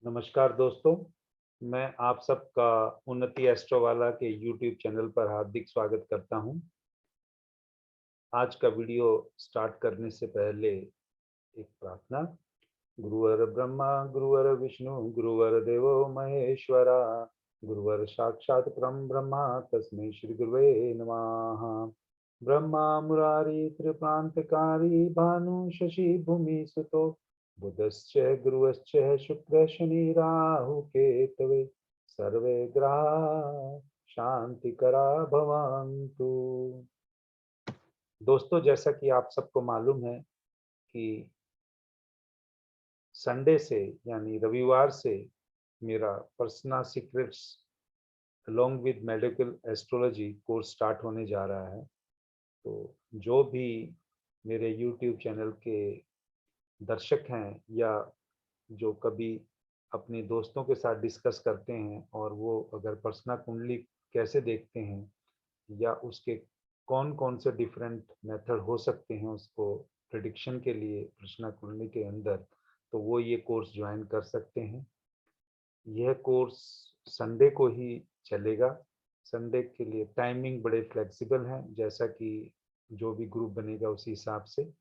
नमस्कार दोस्तों, मैं आप सबका उन्नति एस्ट्रो वाला के यूट्यूब चैनल पर हार्दिक स्वागत करता हूं। आज का वीडियो स्टार्ट करने से पहले एक प्रार्थना। गुरुवर ब्रह्मा गुरुवर विष्णु गुरुवर देवो महेश्वरा, गुरुवर साक्षात परम ब्रह्मा तस्मै श्री गुरुवे नमः। ब्रह्मा मुरारी त्रिप्रांतकारी भानु शशि भूमि सुतो, बुधश्च गुरुश्च शुक्र शनि राहु केतवे, सर्वे ग्रहा शांतिकरा भवन्तु। दोस्तों, जैसा कि आप सबको मालूम है कि संडे से यानी रविवार से मेरा personal secrets along with medical astrology course start होने जा रहा है। तो जो भी मेरे यूट्यूब चैनल के दर्शक हैं या जो कभी अपने दोस्तों के साथ डिस्कस करते हैं और वो अगर पर्सनल कुंडली कैसे देखते हैं या उसके कौन कौन से डिफरेंट मेथड हो सकते हैं उसको प्रिडिक्शन के लिए पर्सनल कुंडली के अंदर, तो वो ये कोर्स ज्वाइन कर सकते हैं। यह कोर्स संडे को ही चलेगा। संडे के लिए टाइमिंग बड़े फ्लेक्सिबल हैं, जैसा कि जो भी ग्रुप बनेगा उसी हिसाब से।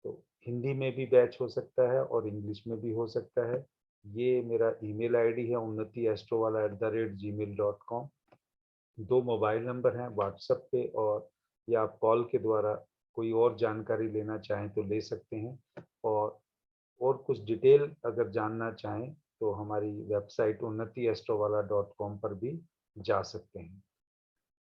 तो हिंदी में भी बैच हो सकता है और इंग्लिश में भी हो सकता है। ये मेरा ईमेल आईडी है unnatiastrovala@gmail.com। दो मोबाइल नंबर हैं व्हाट्सएप पे, और या आप कॉल के द्वारा कोई और जानकारी लेना चाहें तो ले सकते हैं। और कुछ डिटेल अगर जानना चाहें तो हमारी वेबसाइट unnatiastrovala.com पर भी जा सकते हैं।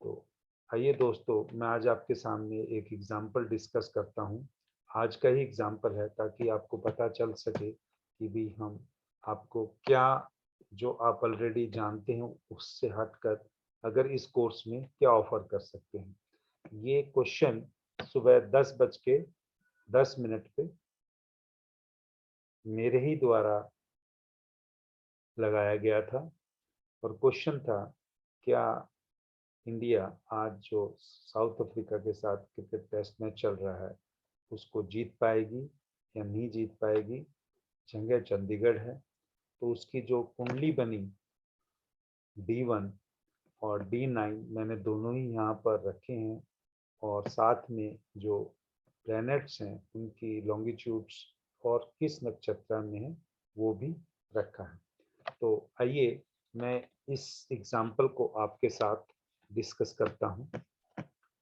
तो आइए दोस्तों, मैं आज आपके सामने एक एग्जाम्पल डिस्कस करता हूँ। आज का ही एग्जाम्पल है ताकि आपको पता चल सके कि भी हम आपको क्या, जो आप ऑलरेडी जानते हैं उससे हटकर अगर इस कोर्स में क्या ऑफर कर सकते हैं। ये क्वेश्चन सुबह 10:10 पे मेरे ही द्वारा लगाया गया था, और क्वेश्चन था, क्या इंडिया आज जो साउथ अफ्रीका के साथ क्रिकेट टेस्ट मैच चल रहा है उसको जीत पाएगी या नहीं जीत पाएगी। जगह चंडीगढ़ है, तो उसकी जो कुंडली बनी D1 और D9 मैंने दोनों ही यहाँ पर रखे हैं, और साथ में जो प्लैनेट्स हैं उनकी लॉन्गिट्यूड्स और किस नक्षत्र में है वो भी रखा है। तो आइए मैं इस एग्जाम्पल को आपके साथ डिस्कस करता हूँ।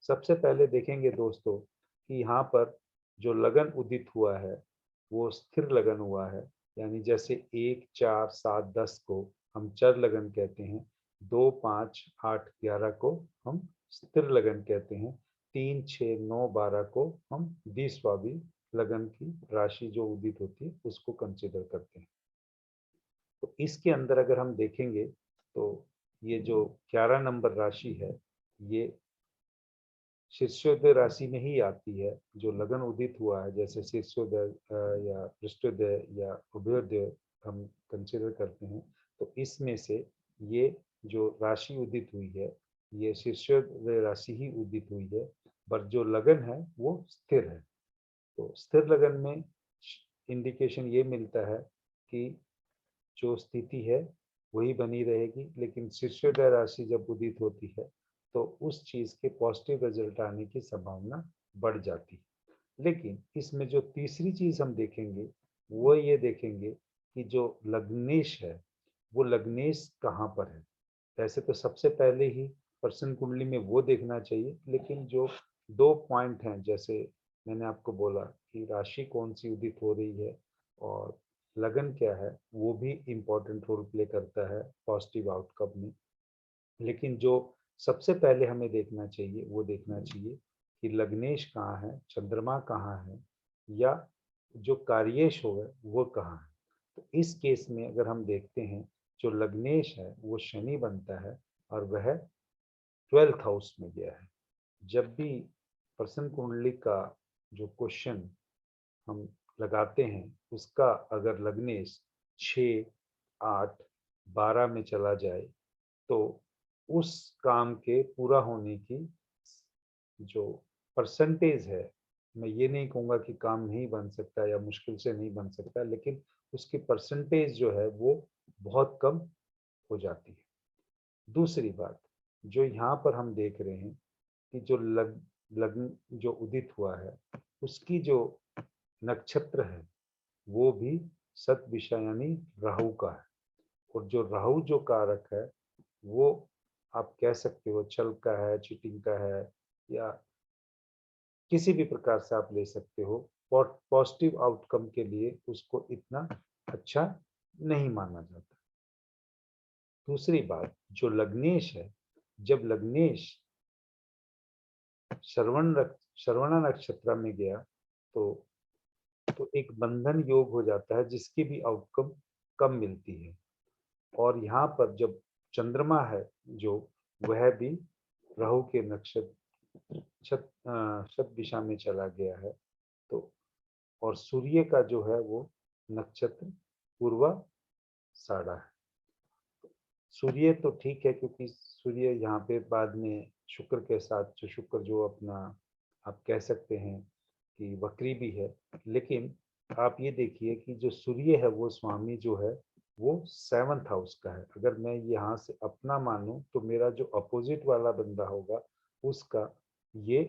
सबसे पहले देखेंगे दोस्तों कि यहाँ पर जो लगन उदित हुआ है वो स्थिर लगन हुआ है, यानी जैसे 1, 4, 7, 10 को हम चर लगन कहते हैं, 2, 5, 8, 11 को हम स्थिर लगन कहते हैं, 3, 6, 9, 12 को हम द्विस्वाभी लगन की राशि जो उदित होती है उसको कंसिडर करते हैं। तो इसके अंदर अगर हम देखेंगे तो ये जो 11 नंबर राशि है ये शीर्षोदय राशि में ही आती है। जो लगन उदित हुआ है, जैसे शीर्षोदय या पृष्ठोदय या उभयोदय हम कंसिडर करते हैं, तो इसमें से ये जो राशि उदित हुई है ये शीर्षोदय राशि ही उदित हुई है, पर जो लगन है वो स्थिर है। तो स्थिर लगन में इंडिकेशन ये मिलता है कि जो स्थिति है वही बनी रहेगी, लेकिन शीर्षोदय राशि जब उदित होती है तो उस चीज के पॉजिटिव रिजल्ट आने की संभावना बढ़ जाती है। लेकिन इसमें जो तीसरी चीज हम देखेंगे वो ये देखेंगे कि जो लग्नेश है वो लग्नेश कहाँ पर है। वैसे तो सबसे पहले ही पर्सन कुंडली में वो देखना चाहिए, लेकिन जो दो पॉइंट हैं, जैसे मैंने आपको बोला कि राशि कौन सी उदित हो रही है और लगन क्या है, वो भी इम्पोर्टेंट रोल प्ले करता है पॉजिटिव आउटकम में। लेकिन जो सबसे पहले हमें देखना चाहिए वो देखना चाहिए कि लग्नेश कहाँ है, चंद्रमा कहाँ है, या जो कार्येश होगा वो कहाँ है। तो इस केस में अगर हम देखते हैं, जो लग्नेश है वो शनि बनता है और वह 12th हाउस में गया है। जब भी पर्सन कुंडली का जो क्वेश्चन हम लगाते हैं उसका अगर लग्नेश 6, 8, 12 में चला जाए तो उस काम के पूरा होने की जो परसेंटेज है, मैं ये नहीं कहूँगा कि काम नहीं बन सकता या मुश्किल से नहीं बन सकता, लेकिन उसकी परसेंटेज जो है वो बहुत कम हो जाती है। दूसरी बात, जो यहाँ पर हम देख रहे हैं कि जो लग्न जो उदित हुआ है, उसकी जो नक्षत्र है वो भी सतभिषा यानी राहु का है। और जो राहु जो कारक है वो आप कह सकते हो छल का है, चीटिंग का है, या किसी भी प्रकार से आप ले सकते हो। पॉजिटिव आउटकम के लिए उसको इतना अच्छा नहीं माना जाता। दूसरी बात, जो लग्नेश है, जब लग्नेश श्रवणा नक्षत्र में गया तो एक बंधन योग हो जाता है जिसकी भी आउटकम कम मिलती है। और यहाँ पर जब चंद्रमा है जो, वह भी राहु के नक्षत्र शत दिशा में चला गया है, तो और सूर्य का जो है वो नक्षत्र पूर्वा साड़ा है। सूर्य तो ठीक है क्योंकि सूर्य यहाँ पे बाद में शुक्र के साथ, जो शुक्र जो अपना आप कह सकते हैं कि वक्री भी है, लेकिन आप ये देखिए कि जो सूर्य है वो स्वामी जो है वो 7th हाउस का है। अगर मैं यहाँ से अपना मानूं तो मेरा जो अपोजिट वाला बंदा होगा उसका ये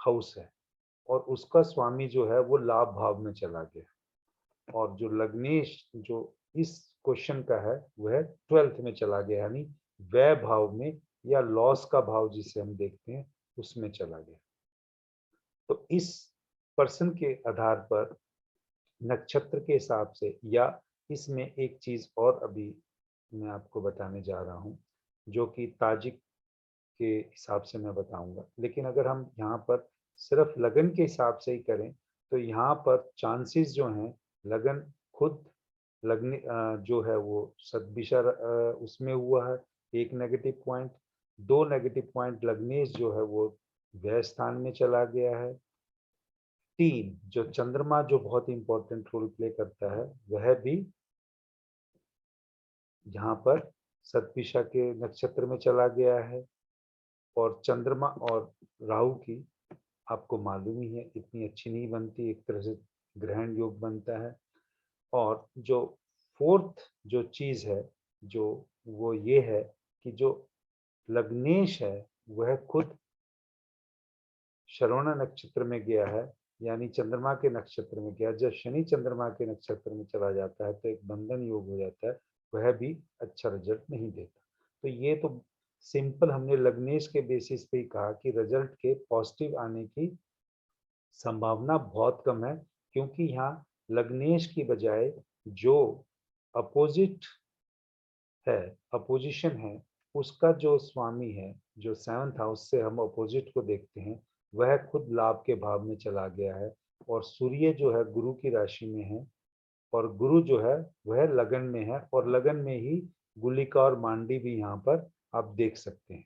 हाउस है, और उसका स्वामी जो है वो लाभ भाव में चला गया। और जो लग्नेश जो इस क्वेश्चन का है वह 12th में चला गया, यानी व्यय भाव में या लॉस का भाव जिसे हम देखते हैं उसमें चला गया। तो इस पर्सन के आधार पर नक्षत्र के हिसाब से, या इसमें एक चीज और अभी मैं आपको बताने जा रहा हूं जो कि ताजिक के हिसाब से मैं बताऊंगा, लेकिन अगर हम यहाँ पर सिर्फ लगन के हिसाब से ही करें तो यहाँ पर चांसेस जो हैं, लगन खुद लगने जो है वो सदभिषा उसमें हुआ है, एक नेगेटिव पॉइंट। दो नेगेटिव पॉइंट लग्नेश जो है वो व्यय स्थान में चला गया है। तीन, जो चंद्रमा जो बहुत इंपॉर्टेंट रोल प्ले करता है वह भी यहाँ पर सतभिषा के नक्षत्र में चला गया है। और चंद्रमा और राहु की आपको मालूम ही है इतनी अच्छी नहीं बनती, एक तरह से ग्रहण योग बनता है। और जो फोर्थ जो चीज है जो वो ये है कि जो लग्नेश है वह खुद श्रवण नक्षत्र में गया है, यानी चंद्रमा के नक्षत्र में गया। जब शनि चंद्रमा के नक्षत्र में चला जाता है तो एक बंधन योग हो जाता है, वह भी अच्छा रिजल्ट नहीं देता। तो ये तो सिंपल हमने लग्नेश के बेसिस पे ही कहा कि रिजल्ट के पॉजिटिव आने की संभावना बहुत कम है, क्योंकि यहाँ लग्नेश की बजाय जो अपोजिट है, अपोजिशन है, उसका जो स्वामी है, जो 7th हाउस से हम अपोजिट को देखते हैं, वह खुद लाभ के भाव में चला गया है। और सूर्य जो है गुरु की राशि में है, और गुरु जो है वह लगन में है, और लगन में ही गुलिका और मांडी भी यहाँ पर आप देख सकते हैं।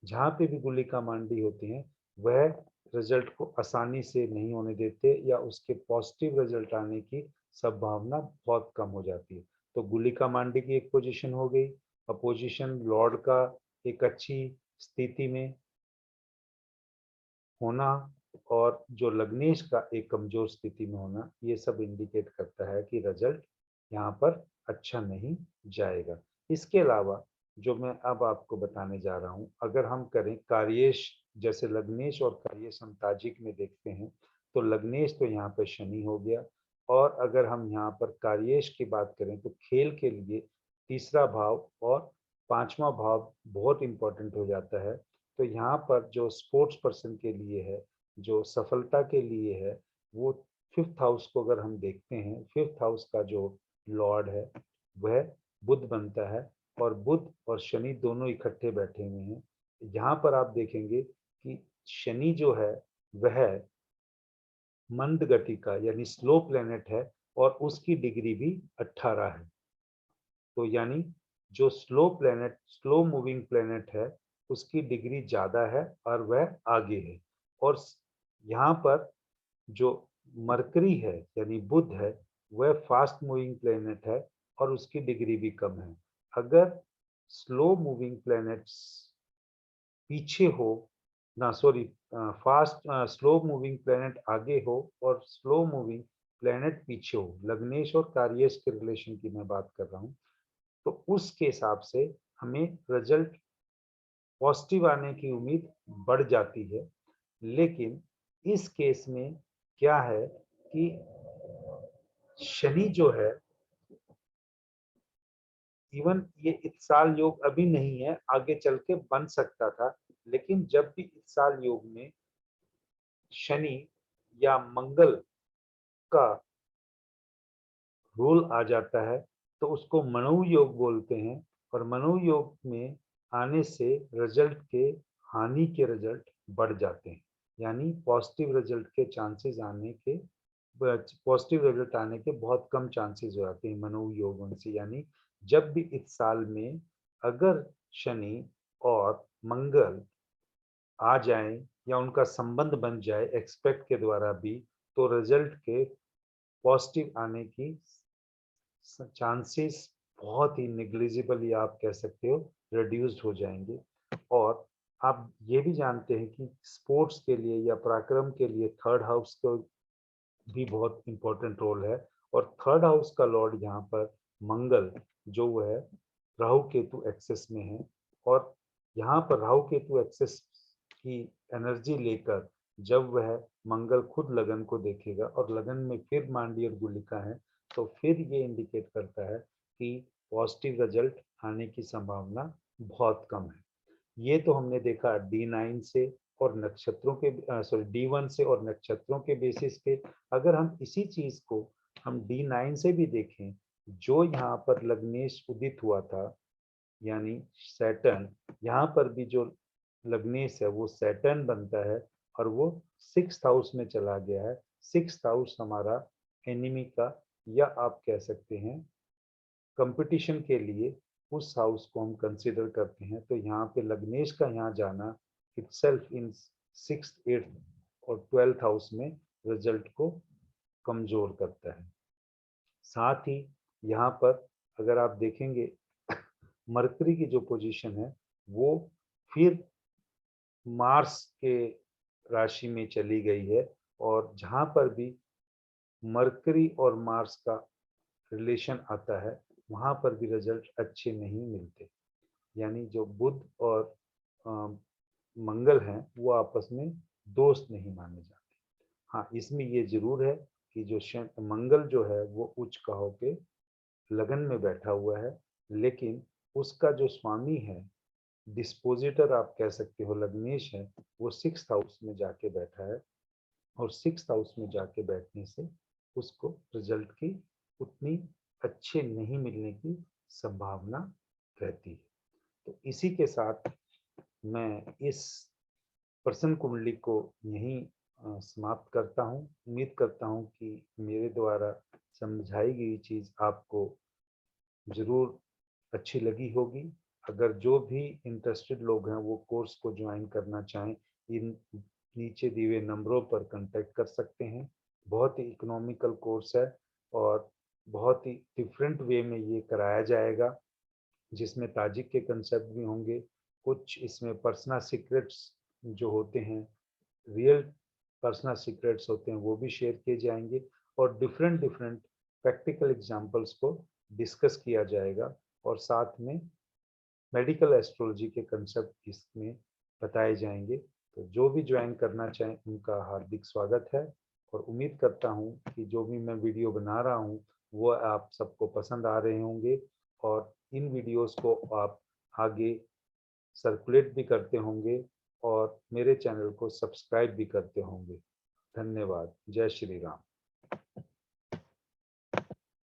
जहाँ पे भी गुलिका मांडी होती हैं वह रिजल्ट को आसानी से नहीं होने देते, या उसके पॉजिटिव रिजल्ट आने की संभावना बहुत कम हो जाती है। तो गुलिका मांडी की एक पोजीशन हो गई, अपोजिशन लॉर्ड का एक अच्छी स्थिति में होना, और जो लग्नेश का एक कमजोर स्थिति में होना, ये सब इंडिकेट करता है कि रिजल्ट यहाँ पर अच्छा नहीं जाएगा। इसके अलावा जो मैं अब आपको बताने जा रहा हूँ, अगर हम करें कार्येश, जैसे लग्नेश और कार्येश हम ताजिक में देखते हैं, तो लग्नेश तो यहाँ पर शनि हो गया। और अगर हम यहाँ पर कार्येश की बात करें तो खेल के लिए तीसरा भाव और पांचवा भाव बहुत इंपॉर्टेंट हो जाता है। तो यहाँ पर जो स्पोर्ट्स पर्सन के लिए है, जो सफलता के लिए है, वो 5th हाउस को अगर हम देखते हैं, 5th हाउस का जो लॉर्ड है वह बुध बनता है। और बुध और शनि दोनों इकट्ठे बैठे हुए हैं। यहाँ पर आप देखेंगे कि शनि जो है वह मंद गति का यानी स्लो प्लेनेट है, और उसकी डिग्री भी 18 है। तो यानी जो स्लो मूविंग प्लेनेट है उसकी डिग्री ज्यादा है और वह आगे है। और यहाँ पर जो मरकरी है यानी बुध है, वह फास्ट मूविंग प्लेनेट है और उसकी डिग्री भी कम है। अगर स्लो मूविंग प्लैनेट्स पीछे हो ना, sorry, fast slow moving planet आगे हो और स्लो मूविंग प्लेनेट पीछे हो, लग्नेश और कार्येश के रिलेशन की मैं बात कर रहा हूँ, तो उसके हिसाब से हमें रिजल्ट पॉजिटिव आने की उम्मीद बढ़ जाती है। लेकिन इस केस में क्या है कि शनि जो है, इवन ये इत्साल योग अभी नहीं है, आगे चल के बन सकता था, लेकिन जब भी इत्साल योग में शनि या मंगल का रोल आ जाता है तो उसको मनोयोग योग बोलते हैं। और मनोयोग योग में आने से रिजल्ट के हानि के रिजल्ट बढ़ जाते हैं, यानी पॉजिटिव रिजल्ट के चांसेस आने के पॉजिटिव रिजल्ट आने के बहुत कम चांसेस हो जाते हैं मनोयोग योगों से। यानी जब भी इस साल में अगर शनि और मंगल आ जाएं या उनका संबंध बन जाए एक्सपेक्ट के द्वारा भी, तो रिजल्ट के पॉजिटिव आने की चांसेस बहुत ही नेग्लिजिबल या आप कह सकते हो रिड्यूस्ड हो जाएंगे। और आप ये भी जानते हैं कि स्पोर्ट्स के लिए या पराक्रम के लिए थर्ड हाउस का भी बहुत इंपॉर्टेंट रोल है। और थर्ड हाउस का लॉर्ड यहाँ पर मंगल जो है राहु केतु एक्सेस में है, और यहाँ पर राहु केतु एक्सेस की एनर्जी लेकर जब वह मंगल खुद लगन को देखेगा और लगन में फिर मांडी और गुलिका है, तो फिर ये इंडिकेट करता है कि पॉजिटिव रिजल्ट आने की संभावना बहुत कम है। ये तो हमने देखा D9 से और नक्षत्रों के D1 से और नक्षत्रों के बेसिस पे। अगर हम इसी चीज को हम D9 से भी देखें, जो यहाँ पर लग्नेश उदित हुआ था, यानी सैटर्न, यहाँ पर भी जो लग्नेश है वो सैटर्न बनता है और वो 6th हाउस में चला गया है। 6th हाउस हमारा एनिमी का, या आप कह सकते हैं कंपटीशन के लिए उस हाउस को हम कंसिडर करते हैं। तो यहाँ पे लग्नेश का यहाँ जाना इटसेल्फ इन 6th 8th और 12th हाउस में रिजल्ट को कमजोर करता है। साथ ही यहाँ पर अगर आप देखेंगे मरकरी की जो पोजीशन है वो फिर मार्स के राशि में चली गई है, और जहाँ पर भी मरकरी और मार्स का रिलेशन आता है वहाँ पर भी रिजल्ट अच्छे नहीं मिलते। यानी जो बुध और अ, मंगल हैं वो आपस में दोस्त नहीं माने जाते। हाँ, इसमें ये जरूर है कि जो मंगल जो है वो उच्च कहो के लगन में बैठा हुआ है, लेकिन उसका जो स्वामी है, डिस्पोजिटर आप कह सकते हो लग्नेश है, वो 6th हाउस में जाके बैठा है। और 6th हाउस में जाके बैठने से उसको रिजल्ट की उतनी अच्छे नहीं मिलने की संभावना रहती है। तो इसी के साथ मैं इस प्रश्न कुंडली को यहीं समाप्त करता हूँ। उम्मीद करता हूँ कि मेरे द्वारा समझाई गई चीज आपको जरूर अच्छी लगी होगी। अगर जो भी इंटरेस्टेड लोग हैं वो कोर्स को ज्वाइन करना चाहें, इन नीचे दिए हुए नंबरों पर कांटेक्ट कर सकते हैं। बहुत ही इकोनॉमिकल कोर्स है और बहुत ही डिफरेंट वे में ये कराया जाएगा, जिसमें ताजिक के कंसेप्ट भी होंगे। कुछ इसमें पर्सनल सीक्रेट्स जो होते हैं, रियल पर्सनल सीक्रेट्स होते हैं, वो भी शेयर किए जाएंगे। और डिफरेंट डिफरेंट प्रैक्टिकल एग्जांपल्स को डिस्कस किया जाएगा, और साथ में मेडिकल एस्ट्रोलॉजी के कंसेप्ट इसमें बताए जाएंगे। तो जो भी ज्वाइन करना चाहें उनका हार्दिक स्वागत है। और उम्मीद करता हूँ कि जो भी मैं वीडियो बना रहा हूँ वो आप सबको पसंद आ रहे होंगे, और इन वीडियोस को आप आगे सर्कुलेट भी करते होंगे और मेरे चैनल को सब्सक्राइब भी करते होंगे। धन्यवाद। जय श्री राम।